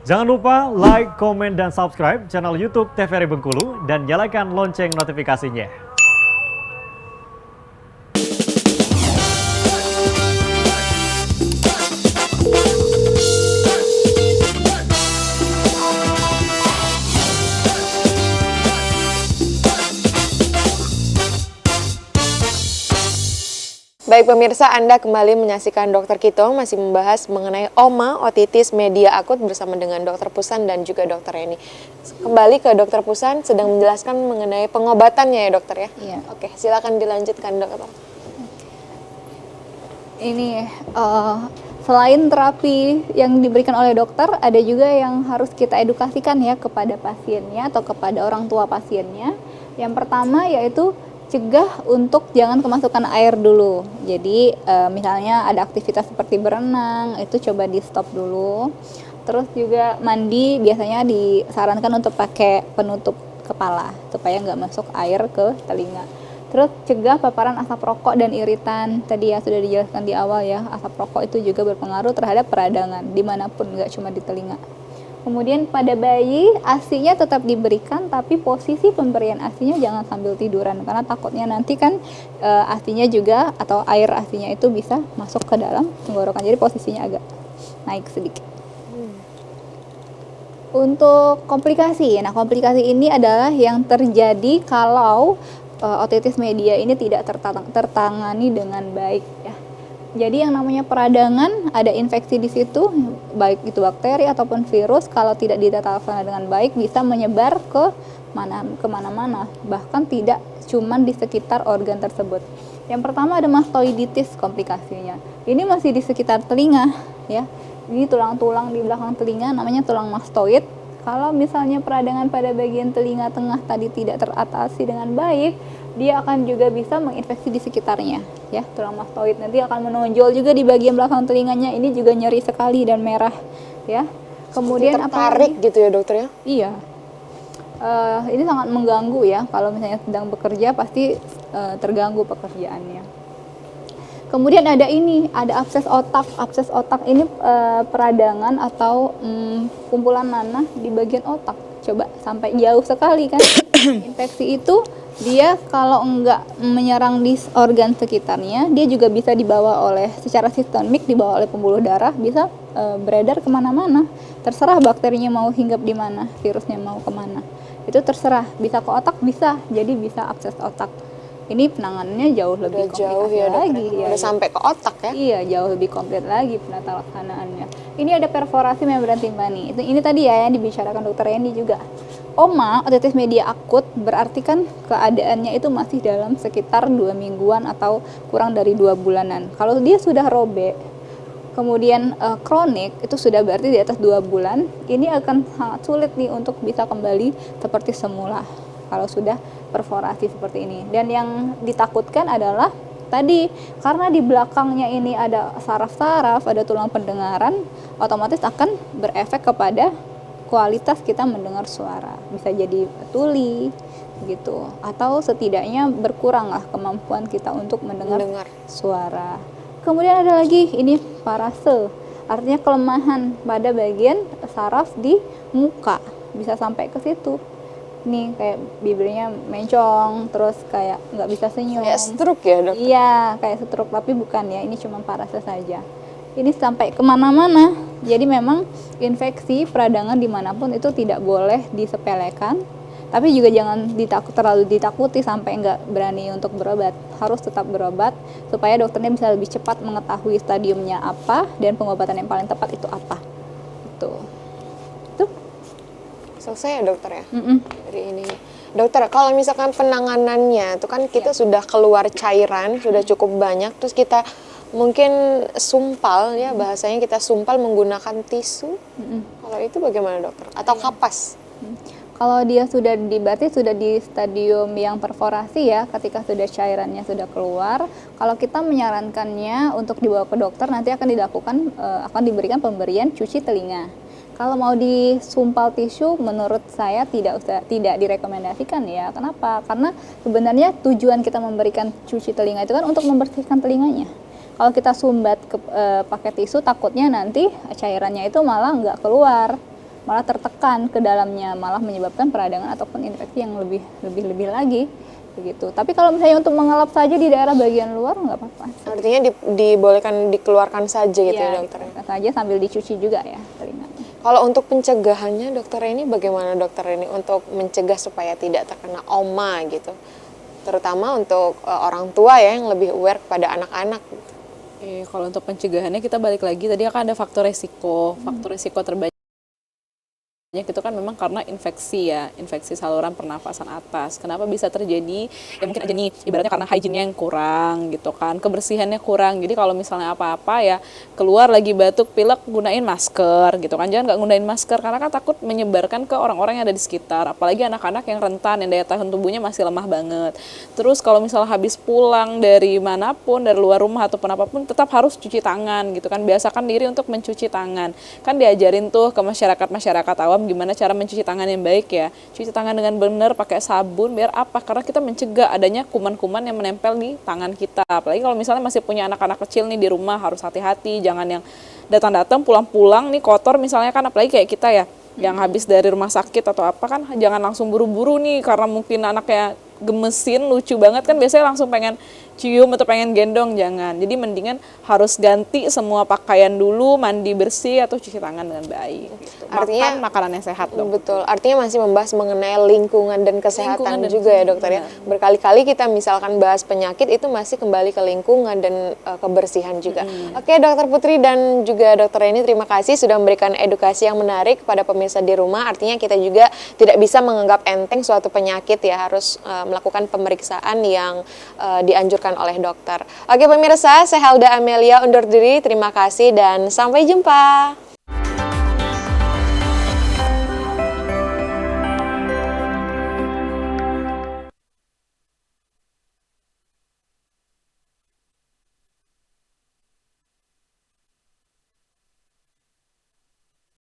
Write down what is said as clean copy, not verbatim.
Jangan lupa like, komen, dan subscribe channel YouTube TVRI Bengkulu dan nyalakan lonceng notifikasinya. Baik pemirsa, Anda kembali menyaksikan Dokter Kitong masih membahas mengenai OMA, otitis media akut bersama dengan Dokter Pusan dan juga Dokter Eni. Kembali ke Dokter Pusan sedang menjelaskan mengenai pengobatannya ya dokter ya? Iya. Oke, silakan dilanjutkan dokter. Ini selain terapi yang diberikan oleh dokter, ada juga yang harus kita edukasikan ya kepada pasiennya atau kepada orang tua pasiennya. Yang pertama yaitu cegah untuk jangan kemasukan air dulu. Jadi misalnya ada aktivitas seperti berenang, itu coba di stop dulu. Terus juga mandi biasanya disarankan untuk pakai penutup kepala supaya nggak masuk air ke telinga. Terus cegah paparan asap rokok dan iritan. Tadi ya sudah dijelaskan di awal ya, asap rokok itu juga berpengaruh terhadap peradangan dimanapun, nggak cuma di telinga. Kemudian pada bayi, ASI-nya tetap diberikan, tapi posisi pemberian ASI-nya jangan sambil tiduran, karena takutnya nanti kan ASI-nya juga atau air ASI-nya itu bisa masuk ke dalam tenggorokan, jadi posisinya agak naik sedikit. Untuk komplikasi, nah komplikasi ini adalah yang terjadi kalau otitis media ini tidak tertangani dengan baik ya. Jadi yang namanya peradangan, ada infeksi di situ, baik itu bakteri ataupun virus, kalau tidak ditata laksana dengan baik bisa menyebar ke kemana-mana, bahkan tidak cuman di sekitar organ tersebut. Yang pertama ada mastoiditis komplikasinya. Ini masih di sekitar telinga ya. Ini tulang-tulang di belakang telinga namanya tulang mastoid. Kalau misalnya peradangan pada bagian telinga tengah tadi tidak teratasi dengan baik, dia akan juga bisa menginfeksi di sekitarnya ya. Tulang mastoid nanti akan menonjol juga di bagian belakang telinganya, ini juga nyeri sekali dan merah ya. Kemudian tertarik gitu ya dokter ya? Iya. Ini sangat mengganggu ya, kalau misalnya sedang bekerja pasti terganggu pekerjaannya. Kemudian ada abses otak. Abses otak ini peradangan atau kumpulan nanah di bagian otak. Coba sampai jauh sekali kan. Infeksi itu dia kalau enggak menyerang di organ sekitarnya, dia juga bisa dibawa secara sistemik, dibawa oleh pembuluh darah, bisa beredar kemana-mana. Terserah bakterinya mau hinggap di mana, virusnya mau kemana. Itu terserah, bisa ke otak bisa, jadi bisa abses otak. Ini penanganannya jauh lebih komplikasi ya, lagi. Ya, udah sampai ke otak ya? Iya, jauh lebih komplit lagi penata laksanaannya. Ini ada perforasi membran timpani. Ini tadi ya yang dibicarakan dokter Eni juga. OMA, otitis media akut, berarti kan keadaannya itu masih dalam sekitar 2 mingguan atau kurang dari 2 bulanan. Kalau dia sudah robek, kemudian kronik, itu sudah berarti di atas 2 bulan, ini akan sangat sulit nih untuk bisa kembali seperti semula kalau sudah perforasi seperti ini. Dan yang ditakutkan adalah tadi, karena di belakangnya ini ada saraf-saraf, ada tulang pendengaran, otomatis akan berefek kepada kualitas kita mendengar suara. Bisa jadi tuli gitu, atau setidaknya berkurang lah kemampuan kita untuk mendengar suara. Kemudian ada lagi ini parase, artinya kelemahan pada bagian saraf di muka, bisa sampai ke situ. Nih kayak bibirnya mencong, terus kayak nggak bisa senyum. Kayak stroke ya dok? Iya, kayak stroke, tapi bukan ya, ini cuma parase saja. Ini sampai kemana-mana. Jadi memang infeksi peradangan dimanapun itu tidak boleh disepelekan, tapi juga jangan terlalu ditakuti sampai nggak berani untuk berobat. Harus tetap berobat supaya dokternya bisa lebih cepat mengetahui stadiumnya apa dan pengobatan yang paling tepat itu apa. Itu. Selesai ya dokter ya? Dari ini dokter, kalau misalkan penanganannya itu kan kita sudah keluar cairan sudah cukup banyak, terus kita mungkin sumpal ya, bahasanya kita sumpal menggunakan tisu. Kalau itu bagaimana dokter? Atau kapas? Kalau dia berarti sudah di stadium yang perforasi ya, ketika sudah cairannya sudah keluar, kalau kita menyarankannya untuk dibawa ke dokter, nanti akan diberikan pemberian cuci telinga. Kalau mau disumpal tisu, menurut saya tidak direkomendasikan ya. Kenapa? Karena sebenarnya tujuan kita memberikan cuci telinga itu kan untuk membersihkan telinganya. Kalau kita sumbat pakai tisu, takutnya nanti cairannya itu malah nggak keluar. malah tertekan ke dalamnya, malah menyebabkan peradangan ataupun infeksi yang lebih lagi begitu. Tapi kalau misalnya untuk mengelap saja di daerah bagian luar nggak apa-apa. Artinya dibolehkan dikeluarkan saja gitu ya dokter? Dikeluarkan saja sambil dicuci juga ya telinganya. Kalau untuk pencegahannya dokter ini bagaimana dokter ini untuk mencegah supaya tidak terkena oma gitu? Terutama untuk orang tua ya yang lebih aware kepada anak-anak. Kalau untuk pencegahannya kita balik lagi tadi kan ada faktor resiko. Faktor resiko terbanyak itu kan memang karena infeksi ya, infeksi saluran pernafasan atas. Kenapa bisa terjadi? Ya mungkin aja nih ibaratnya karena hygiene-nya yang kurang gitu kan, kebersihannya kurang. Jadi kalau misalnya apa-apa ya keluar lagi batuk, pilek, gunain masker gitu kan. Jangan nggak gunain masker karena kan takut menyebarkan ke orang-orang yang ada di sekitar. Apalagi anak-anak yang rentan, yang daya tahan tubuhnya masih lemah banget. Terus kalau misalnya habis pulang dari manapun, dari luar rumah ataupun apapun, tetap harus cuci tangan gitu kan. Biasakan diri untuk mencuci tangan. Kan diajarin tuh ke masyarakat awam gimana cara mencuci tangan yang baik ya. Cuci tangan dengan benar pakai sabun biar apa? Karena kita mencegah adanya kuman-kuman yang menempel di tangan kita. Apalagi kalau misalnya masih punya anak-anak kecil nih di rumah, harus hati-hati, jangan yang datang-datang pulang-pulang nih kotor misalnya kan, apalagi kayak kita ya yang habis dari rumah sakit atau apa kan jangan langsung buru-buru nih karena mungkin anaknya gemesin lucu banget kan biasanya langsung pengen cium atau pengen gendong, jangan. Jadi mendingan harus ganti semua pakaian dulu, mandi bersih atau cuci tangan dengan baik gitu. Artinya makan makanan yang sehat dong. Betul, artinya masih membahas mengenai lingkungan dan kesehatan Lingkungan dan juga ya dokter ya. benar. Berkali-kali kita misalkan bahas penyakit itu masih kembali ke lingkungan dan kebersihan juga. Oke dokter Putri dan juga dokter Reni, terima kasih sudah memberikan edukasi yang menarik kepada pemirsa di rumah. Artinya kita juga tidak bisa menganggap enteng suatu penyakit ya, harus melakukan pemeriksaan yang dianjurkan oleh dokter. Oke pemirsa, saya Helda Amelia undur diri, terima kasih dan sampai jumpa.